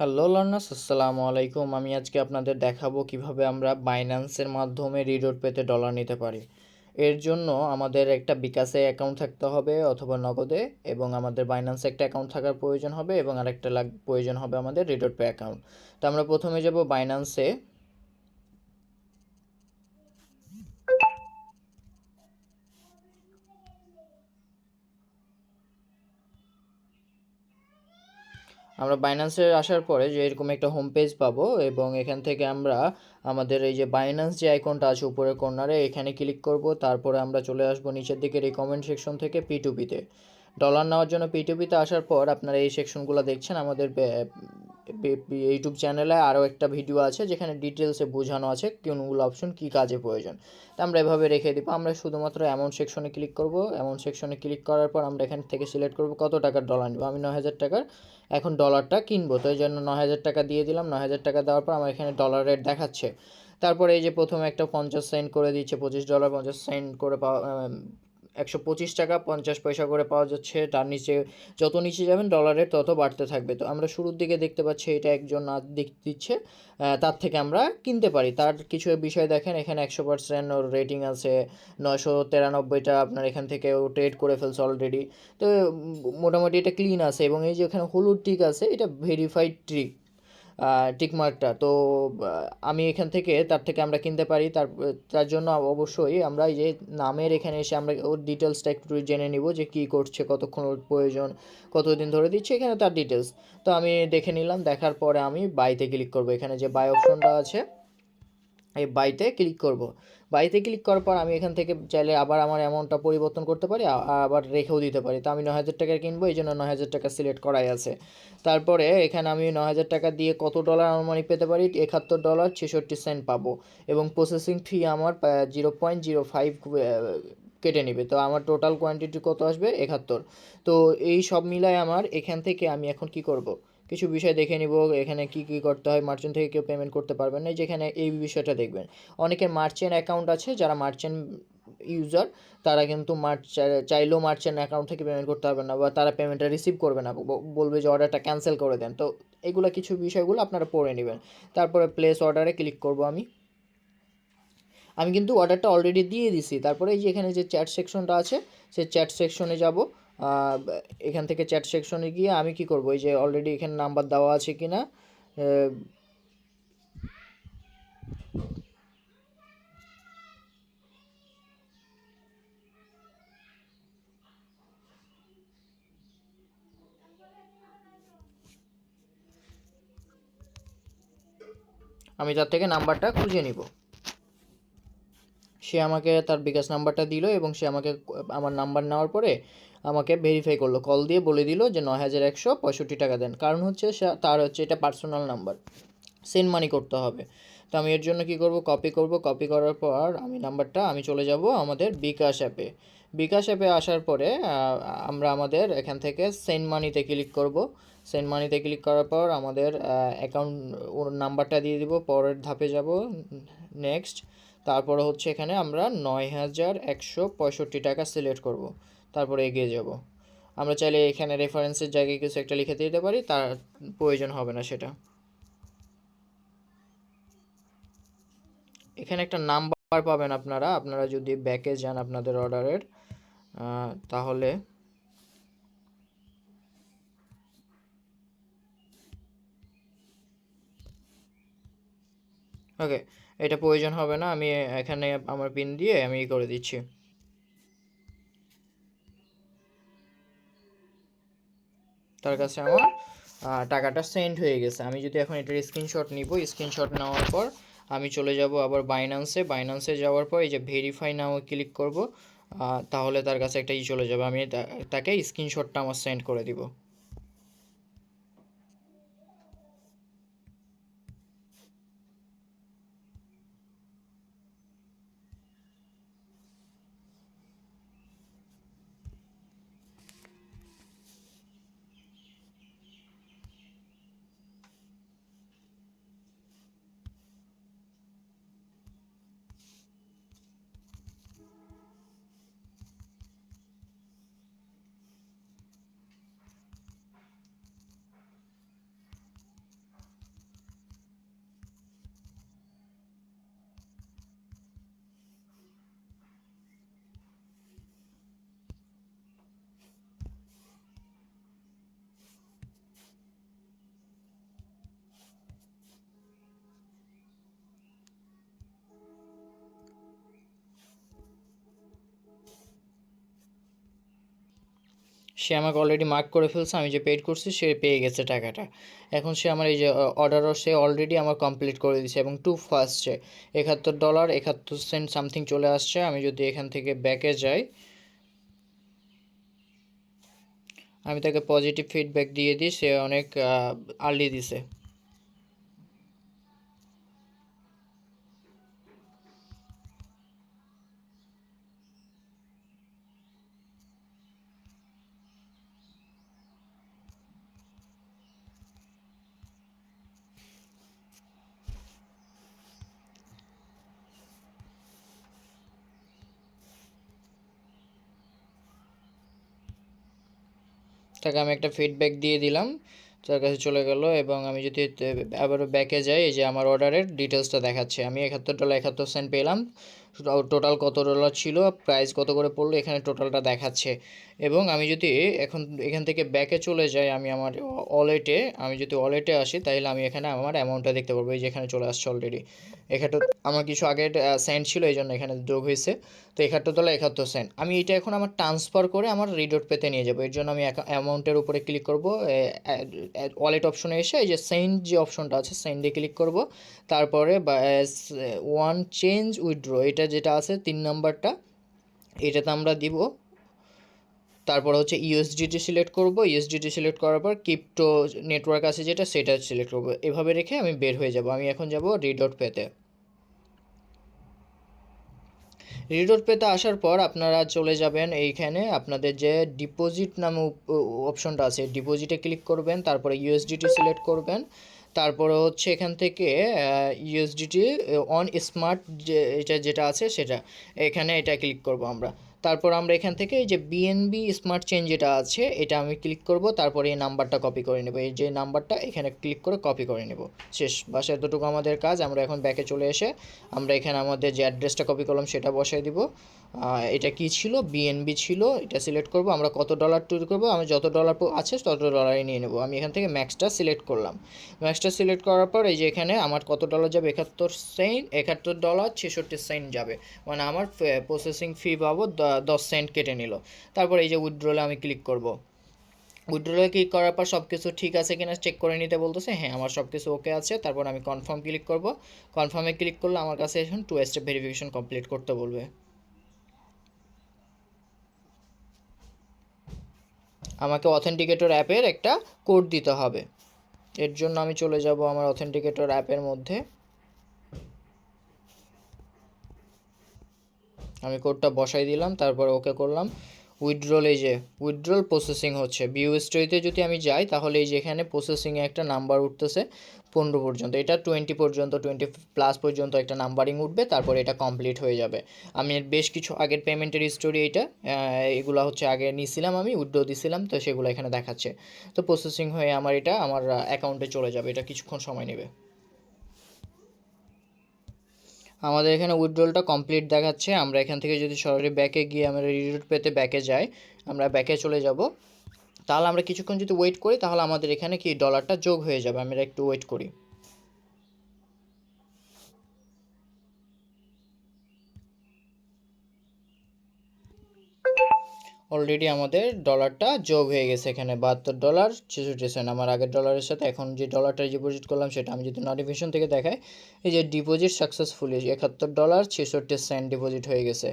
Hello learners, আসসালামু আলাইকুম। আমি আজকে আপনাদের দেখাবো কিভাবে আমরা বাইন্যান্সের মাধ্যমে রিডোট পেতে ডলার নিতে পারি। এর জন্য আমাদের একটা বিকাশে অ্যাকাউন্ট থাকতে হবে অথবা নগদে, এবং আমাদের বাইন্যান্সে একটা অ্যাকাউন্ট থাকার প্রয়োজন হবে, এবং আরেকটা প্রয়োজন হবে আমাদের রিডোট পে অ্যাকাউন্ট। তো আমরা প্রথমে যাব বাইন্যান্সে। আমরা বাইন্যান্সে আসার পরে যে এরকম একটা হোম পেজ পাবো, এবং এখান থেকে আমরা আমাদের এই যে বাইন্যান্স যে আইকনটা আছে উপরের কর্নারে, এখানে ক্লিক করব। তারপরে আমরা চলে আসবো নিচের দিকে রিকমেন্ড সেকশন থেকে P2P-তে ডলার নেওয়ার জন্য। P2P-তে আসার পর আপনারা এই সেকশনগুলো দেখছেন। আমাদের ইউটিউব চ্যানেলে আরও একটা ভিডিও আছে যেখানে ডিটেলসে বোঝানো আছে কোনগুলো অপশন কী কাজে প্রয়োজন। তো আমরা এভাবে রেখে দিব। আমরা শুধুমাত্র অ্যামাউন্ট সেকশনে ক্লিক করব। অ্যামাউন্ট সেকশনে ক্লিক করার পর আমরা এখান থেকে সিলেক্ট করব কত টাকার ডলার নেব। আমি 9,000 টাকার এখন ডলারটা কিনবো, তো এই জন্য 9,000 টাকা দিয়ে দিলাম। 9,000 টাকা দেওয়ার পর আমার এখানে ডলার রেট দেখাচ্ছে। তারপরে এই যে প্রথমে একটা 50 সেন্ট করে দিচ্ছে, $25 50 সেন্ট করে পাওয়া, 125 টাকা 50 পয়সা করে পাওয়া যাচ্ছে। তার নিচে যত নিচে যাবেন ডলারের তত বাড়তে থাকবে। তো আমরা শুরুর দিকে দেখতে পাচ্ছি এটা একজন দিচ্ছে, তার থেকে আমরা কিনতে পারি। তার কিছু বিষয় দেখেন, এখানে 100% ওর রেটিং আছে, 993টা আপনার এখান থেকে ও ট্রেড করে ফেলছে অলরেডি। তো মোটামুটি এটা ক্লিন আছে, এবং এই যে এখানে হলুদ টিক আছে, এটা ভেরিফাইড টিকমার্কটা। তো আমি এখান থেকে তার থেকে আমরা কিনতে পারি। তার জন্য অবশ্যই আমরা এই যে নামের এখানে এসে আমরা ওর ডিটেলসটা একটু জেনে নিব, যে কী করছে, কতক্ষণ ওর প্রয়োজন, কতদিন ধরে দিচ্ছে, এখানে তার ডিটেলস। তো আমি দেখে নিলাম। দেখার পরে আমি বাইতে ক্লিক করব। এখানে যে বাই অপশনটা আছে, এই বাইতে ক্লিক করব। বাইতে ক্লিক করার পর আমি এখান থেকে চাইলে আবার আমার অ্যামাউন্টটা পরিবর্তন করতে পারি, আবার রেখেও দিতে পারি। তো আমি 9,000 টাকার কিনবো, এই জন্য 9,000 টাকা সিলেক্ট করাই আছে। তারপরে এখানে আমি 9,000 টাকা দিয়ে কত ডলার আনুমানিক পেতে পারি, $71.66 পাবো, এবং প্রসেসিং ফি আমার 0.05 কেটে নেবে। তো আমার টোটাল কোয়ান্টিটি কত আসবে, 71। তো এই সব মিলায় আমার এখান থেকে আমি এখন কি করব, কিছু বিষয় দেখে নিব। এখানে কি কি করতে হয়, মার্চেন্ট থেকে কেউ পেমেন্ট করতে পারবেন না, যেখানে এই বিষয়টা দেখবেন। অনেকের মার্চেন্ট অ্যাকাউন্ট আছে, যারা মার্চেন্ট ইউজার, তারা কিন্তু চাইলেও মার্চেন্ট অ্যাকাউন্ট থেকে পেমেন্ট করতে পারবেন না, বা তারা পেমেন্টটা রিসিভ করবে না, বলবে যে অর্ডারটা ক্যান্সেল করে দেন। তো এগুলো কিছু বিষয়গুলো আপনারা পড়ে নেবেন। তারপরে প্লেস অর্ডারে ক্লিক করব। আমি আমি কিন্তু অর্ডারটা অলরেডি দিয়ে দিছি। তারপরে এই যে এখানে যে চ্যাট সেকশনটা আছে, সেই চ্যাট সেকশনে যাব। এখান থেকে চ্যাট সেকশনে গিয়ে আমি কি করব, এই যে অলরেডি এখানে নাম্বার দেওয়া আছে কি না, আমি তার থেকে নাম্বারটা খুঁজে নিব। সে আমাকে তার বিকাশ নাম্বারটা দিল, এবং সে আমাকে আমার নাম্বার নেওয়ার পরে আমাকে ভেরিফাই করলো, কল দিয়ে বলে দিল যে 9,165 টাকা দেন। কারণ হচ্ছে তার হচ্ছে এটা পার্সোনাল নাম্বার, সেন্ড মানি করতে হবে। তো আমি এর জন্য কি করব, কপি করব। কপি করার পর আমি চলে যাব আমাদের বিকাশ অ্যাপে। বিকাশ অ্যাপে আসার পরে আমরা আমাদের এখান থেকে সেন্ড মানিতে ক্লিক করব। সেন্ড মানিতে ক্লিক করার পর আমাদের অ্যাকাউন্ট ওর নাম্বারটা দিয়ে দিব। পরের ধাপে যাব, নেক্সট। তারপরে হচ্ছে এখানে আমরা 9,165 টাকা সিলেক্ট করব। তারপরে এগিয়ে যাব। আমরা চাইলে এখানে রেফারেন্সের জায়গায় কিছু একটা লিখে দিতে পারি, তার প্রয়োজন হবে না সেটা। এখানে একটা নাম্বার পাবেন আপনারা, যদি ব্যাকে যান আপনাদের অর্ডারের, তাহলে ওকে, এটা প্রয়োজন হবে না। আমি এখানে আমার পিন দিয়ে আমি করে দিচ্ছি। তার কাছে আমার টাকাটা সেন্ড হয়ে গেছে। আমি যদি এখন এটার স্ক্রিনশট নিব, স্ক্রিনশট নেওয়ার পর আমি চলে যাব আবার বাইন্যান্সে যাওয়ার পর এই যে ভেরিফাই নাও ক্লিক করব। তাহলে তার কাছে একটা চলে যাবে। আমি তাকে স্ক্রিনশটটা আমার সেন্ড করে দিব। সে আমাকে অলরেডি মার্ক করে ফেলছে, আমি যে পেড করছি সে পেয়ে গেছে টাকাটা। এখন সে আমার এই যে অর্ডারও সে অলরেডি আমার কমপ্লিট করে দিয়েছে এবং টু ফার্স্টে $71.71 সামথিং চলে আসছে। আমি যদি এখান থেকে ব্যাকে যাই, আমি তাকে পজিটিভ ফিডব্যাক দিয়ে দিই, সে অনেক আর্লি দিছে। তাকে আমি একটা ফিডব্যাক দিয়ে দিলাম, তার কাছে চলে গেল। এবং আমি যদি আবারও ব্যাকে যাই, এই যে আমার অর্ডারের ডিটেলসটা দেখাচ্ছে, আমি $71.71 পেলাম। টোটাল কত ডলার ছিল, প্রাইস কত করে পড়লো, এখানে টোটালটা দেখাচ্ছে। এবং আমি যদি এখন এখান থেকে ব্যাকে চলে যাই, আমি আমার আমি যদি ওয়ালেটে আসি, তাহলে আমি এখানে আমার অ্যামাউন্টটা দেখতে পারবো। এই যে এখানে চলে আসছে অলরেডি। এখানে আমার কিছু আগের সেন্ট ছিল, এই জন্য এখানে যোগ হয়েছে। তো $71.71 আমি এটা এখন আমার ট্রান্সফার করে আমার রিডট পেতে নিয়ে যাবো। এর জন্য আমি অ্যামাউন্টের উপরে ক্লিক করব, ওয়ালেট অপশনে এসে এই যে সেন্ড যে অপশনটা আছে সেন্ডে ক্লিক করব। তারপরে ওয়ান চেঞ্জ উইথড্র এটা যেটা আছে 3 নাম্বারটা, এটাতে আমরা দিব। তারপর হচ্ছে ইউএসডিটি সিলেক্ট করব, ইউএসডিটি সিলেক্ট করার পর ক্রিপ্টো নেটওয়ার্ক আছে যেটা, সেটা সিলেক্ট করব। এভাবে রেখে আমি বের হয়ে যাব। আমি এখন যাব রিডট পেতে। রিডট পেতে আসার পর আপনারা চলে যাবেন এইখানে, আপনাদের যে ডিপোজিট নামে অপশনটা আছে, ডিপোজিটে ক্লিক করবেন, তারপরে ইউএসডিটি সিলেক্ট করবেন। তারপরে হচ্ছে এখান থেকে ইউএসডিটি অন স্মার্ট যেটা আছে সেটা, এখানে এটা ক্লিক করব আমরা। তারপর আমরা এখান থেকে এই যে বিএনবি স্মার্ট চেইন যেটা আছে এটা আমি ক্লিক করব। তারপরে এই নাম্বারটা কপি করে নেব, এই যে নাম্বারটা এখানে ক্লিক করে কপি করে নেব। শেষ, বাস এতটুকু আমাদের কাজ। আমরা এখন ব্যাকে চলে এসে আমরা এখানে আমাদের যে অ্যাড্রেসটা কপি করলাম সেটা বসাই দিব। এটা কি ছিল, বিএনবি ছিল, এটা সিলেক্ট করব। আমরা কত ডলার তৈরি করব, আমি যত ডলার আছে তত ডলারই নিয়ে নেব। আমি এখান থেকে ম্যাক্সটা সিলেক্ট করলাম। ম্যাক্সটা সিলেক্ট করার পর এই যে এখানে আমার কত ডলার যাবে, $71.66 যাবে। মানে আমার প্রসেসিং ফি পাবো 10 সেন্ট কেটে নিল। তারপর এই যে উইথড্রলে আমি ক্লিক করব। উইথড্রলে ক্লিক করার পর সব কিছু ঠিক আছে কিনা চেক করে নিতে বলতেছে, হ্যাঁ আমার সব কিছু ওকে আছে। তারপর আমি কনফার্ম ক্লিক করব। কনফার্মে ক্লিক করলে আমার কাছে এখন 2 স্টেপ ভেরিফিকেশন কমপ্লিট করতে বলবে। আমাকে অথেন্টিকেটর অ্যাপের একটা কোড দিতে হবে। এর জন্য আমি চলে যাব আমার অথেন্টিকেটর অ্যাপের মধ্যে। আমি কোডটা বসাই দিলাম, তারপর ওকে করলাম। উইথড্রল, এই যে উইথড্রল প্রসেসিং হচ্ছে। ভিউ স্টোরিতে যদি আমি যাই তাহলে এই যে এখানে প্রসেসিংয়ে একটা নাম্বার উঠতেছে 15 পর্যন্ত, এটা 20 পর্যন্ত, 20+ পর্যন্ত একটা নাম্বারিং উঠবে। তারপর এটা কমপ্লিট হয়ে যাবে। আমি বেশ কিছু আগের পেমেন্টের স্টোরি, এটা এগুলো হচ্ছে আগে নিয়েছিলাম, আমি উইথড্র দিছিলাম, তো সেগুলো এখানে দেখাচ্ছে। তো প্রসেসিং হয়ে আমার এটা আমার অ্যাকাউন্টে চলে যাবে। এটা কিছুক্ষণ সময় নেবে। আমাদের এখানে উইথড্রলটা কমপ্লিট দেখাচ্ছে। আমরা এখান থেকে যদি সরাসরি ব্যাকে গিয়ে আমরা রিডট পেতে ব্যাকে যাই, আমরা ব্যাকে চলে যাব। তাহলে আমরা কিছুক্ষণ যদি ওয়েট করি তাহলে আমাদের এখানে কি ডলারটা যোগ হয়ে যাবে। আমরা একটু ওয়েট করি। অলরেডি আমাদের ডলারটা যোগ হয়ে গেছে এখানে $72.66। আমার আগের ডলারের সাথে এখন যে ডলারটা ডিপোজিট করলাম সেটা আমি যদি নোটিফিকেশন থেকে দেখাই, এই যে ডিপোজিট সাকসেসফুলি $71.66 ডিপোজিট হয়ে গেছে।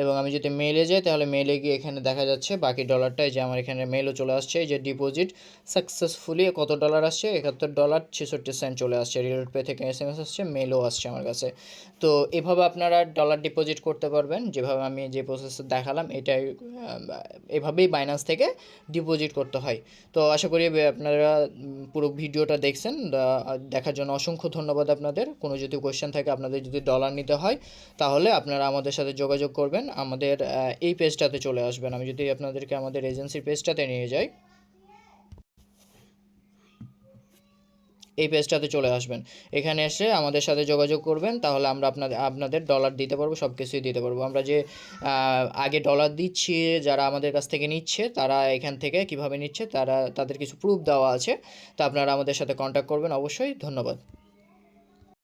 এবং আমি যদি মেলে যাই তাহলে মেলে গিয়ে এখানে দেখা যাচ্ছে বাকি ডলারটা, এই যে আমার এখানে মেলও চলে আসছে, এই যে ডিপোজিট সাকসেসফুলি কত ডলার আসছে, $71.66 চলে আসছে। রিডট পে থেকে SMS আসছে, মেলও আসছে আমার কাছে। তো এভাবে আপনারা ডলার ডিপোজিট করতে পারবেন, যেভাবে আমি যে প্রসেস দেখালাম এটাই, এভাবেই বাইন্যান্স থেকে ডিপোজিট করতে হয়। তো আশা করি আপনারা পুরো ভিডিওটা দেখছেন। দেখার জন্য অসংখ্য ধন্যবাদ আপনাদের। কোনো যদি কোয়েশ্চেন থাকে, আপনাদের যদি ডলার নিতে হয় তাহলে আপনারা আমাদের সাথে যোগাযোগ করবেন। আমাদের এই পেজটাতে চলে আসবেন। আমি যদি আপনাদেরকে আমাদের এজেন্সির পেজটাতে নিয়ে যাই, এই পেজটাতে চলে আসবেন। এখানে এসে আমাদের সাথে যোগাযোগ করবেন, তাহলে আমরা আপনাদের ডলার দিতে পারবো, সব কিছুই দিতে পারবো। আমরা যে আগে ডলার দিচ্ছি, যারা আমাদের কাছ থেকে নিচ্ছে তারা এখান থেকে কিভাবে নিচ্ছে তাদের কিছু প্রুফ দেওয়া আছে। তা আপনারা আমাদের সাথে কন্ট্যাক্ট করবেন অবশ্যই। ধন্যবাদ।